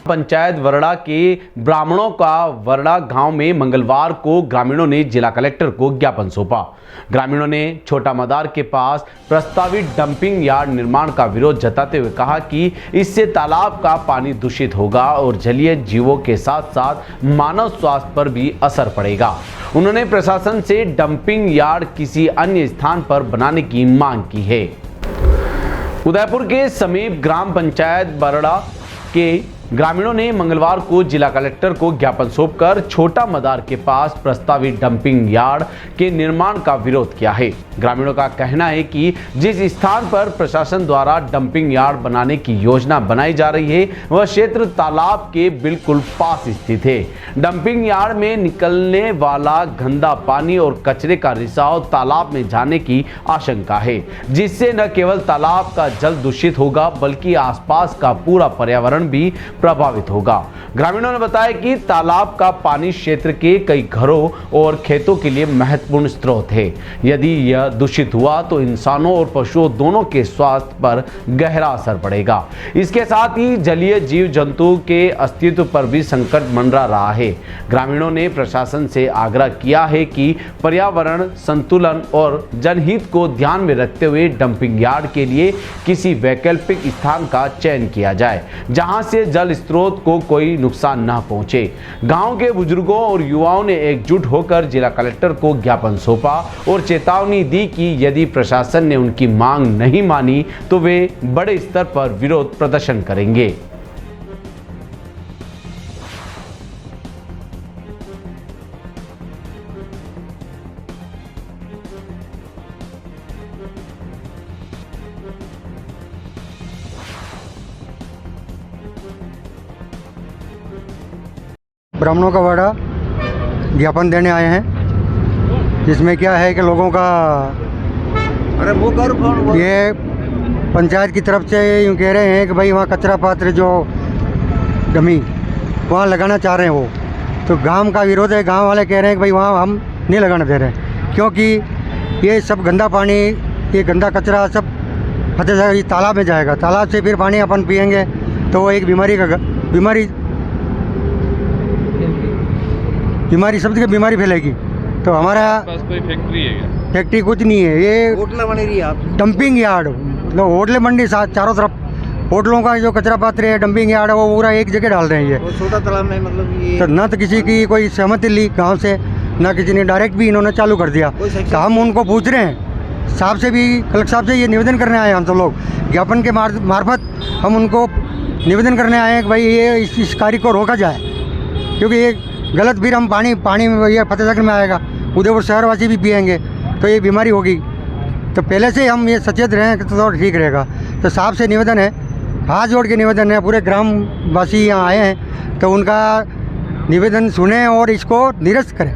पंचायत वरड़ा के ब्राह्मणों का वरड़ा गांव में मंगलवार को ग्रामीणों ने जिला कलेक्टर को ज्ञापन सौंपा। ग्रामीणों ने छोटा मदार के पास प्रस्तावित डंपिंग यार्ड निर्माण का विरोध जताते हुए कहा कि इससे तालाब का पानी दूषित होगा और जलीय जीवों के साथ साथ मानव स्वास्थ्य पर भी असर पड़ेगा। उन्होंने प्रशासन से डंपिंग यार्ड किसी अन्य स्थान पर बनाने की मांग की है। उदयपुर के समीप ग्राम पंचायत वरड़ा के ग्रामीणों ने मंगलवार को जिला कलेक्टर को ज्ञापन सौंपकर छोटा मदार के पास प्रस्तावित डंपिंग यार्ड के निर्माण का विरोध किया है। ग्रामीणों का कहना है कि जिस स्थान पर प्रशासन द्वारा डंपिंग यार्ड बनाने की योजना बनाई जा रही है वह क्षेत्र तालाब के बिल्कुल पास स्थित है। डंपिंग यार्ड में निकलने वाला गंदा पानी और कचरे का रिसाव तालाब में जाने की आशंका है, जिससे न केवल तालाब का जल दूषित होगा बल्कि आसपास का पूरा पर्यावरण भी प्रभावित होगा। ग्रामीणों ने बताया कि तालाब का पानी क्षेत्र के कई घरों और खेतों के लिए महत्वपूर्ण स्रोत है। यदि यह दूषित हुआ तो इंसानों और पशुओं दोनों के स्वास्थ्य पर गहरा असर पड़ेगा। इसके साथ ही जलीय जीव जंतु के अस्तित्व पर भी संकट मंडरा रहा है। ग्रामीणों ने प्रशासन से आग्रह किया है कि पर्यावरण संतुलन और जनहित को ध्यान में रखते हुए डंपिंग यार्ड के लिए किसी वैकल्पिक स्थान का चयन किया जाए, जहां से जल स्रोत को कोई नुकसान न पहुंचे। गांव के बुजुर्गों और युवाओं ने एकजुट होकर जिला कलेक्टर को ज्ञापन सौंपा और चेतावनी दी कि यदि प्रशासन ने उनकी मांग नहीं मानी तो वे बड़े स्तर पर विरोध प्रदर्शन करेंगे। ब्राह्मणों का वाड़ा ज्ञापन देने आए हैं, जिसमें क्या है कि लोगों का ये पंचायत की तरफ से यूँ कह रहे हैं कि भाई वहाँ कचरा पात्र जो डमी वहाँ लगाना चाह रहे हैं वो, तो गांव का विरोध है। गांव वाले कह रहे हैं कि भाई वहाँ हम नहीं लगाने दे रहे, क्योंकि ये सब गंदा पानी, ये गंदा कचरा सब फतेहसागर तालाब में जाएगा। तालाब से फिर पानी अपन पिएंगे तो वो एक बीमारी सब जगह बीमारी फैलेगी। तो हमारा पास कोई फैक्ट्री है क्या? फैक्ट्री कुछ नहीं है, ये होटल बन रही है, डंपिंग यार्ड, मतलब होटलें मंडी चारों तरफ होटलों का जो कचरा पात्र है डंपिंग यार्ड है वो पूरा एक जगह डाल रहे हैं। ये छोटा तालाब में मतलब ये तो न तो किसी की कोई सहमति ली गाँव से, न किसी ने, डायरेक्ट भी इन्होंने चालू कर दिया। तो हम उनको पूछ रहे हैं, साहब से भी, कलेक्टर साहब से ये निवेदन करने आए हैं। हम सब लोग ज्ञापन के मार्फत हम उनको निवेदन करने आए हैं कि भाई ये इस कार्य को रोका जाए, क्योंकि ये गलत फिर हम पानी में ये फतेहसागर में आएगा, उदयपुर शहरवासी भी पिएंगे तो ये बीमारी होगी। तो पहले से हम ये सचेत रहें तो ठीक रहेगा। तो साहब से निवेदन है, हाथ जोड़ के निवेदन है, पूरे ग्रामवासी यहाँ आए हैं तो उनका निवेदन सुने और इसको निरस्त करें,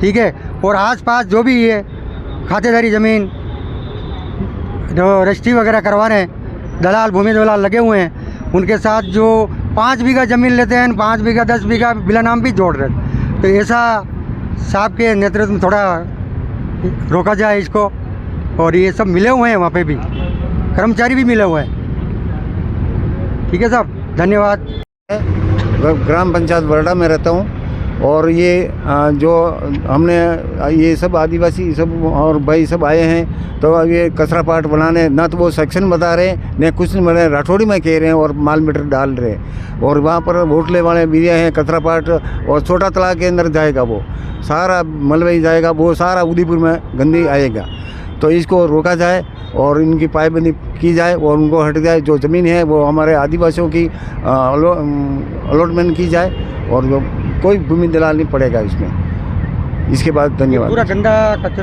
ठीक है। और आसपास जो भी ये खातेदारी ज़मीन जो रजिस्ट्री वगैरह करवा रहे हैं, दलाल भूमि दलाल लगे हुए हैं, उनके साथ जो 5 बीघा ज़मीन लेते हैं, 5 बीघा 10 बीघा बिला नाम भी जोड़ रहे हैं। तो ऐसा साहब के नेतृत्व में थोड़ा रोका जाए इसको। और ये सब मिले हुए हैं, वहाँ पे भी कर्मचारी भी मिले हुए हैं, ठीक है साहब, धन्यवाद। ग्राम पंचायत वरड़ा में रहता हूँ और ये जो हमने ये सब आदिवासी सब और भाई सब आए हैं तो ये कचरा पाट बनाने, ना तो वो सेक्शन बता रहे हैं न कुछ नहीं बना, राठौड़ी में कह रहे हैं और माल मीटर डाल रहे हैं। और वहाँ पर होटले वाले भी हैं, कचरा पाट और छोटा तालाब के अंदर जाएगा, वो सारा मलबे जाएगा, वो सारा उदयपुर में गंदगी आएगा। तो इसको रोका जाए और इनकी पायबंदी की जाए और उनको हट जाए। जो ज़मीन है वो हमारे आदिवासियों की अलॉटमेंट की जाए और कोई भूमि दलाल नहीं पड़ेगा इसमें। इसके बाद धन्यवाद। पूरा गंदा कचरा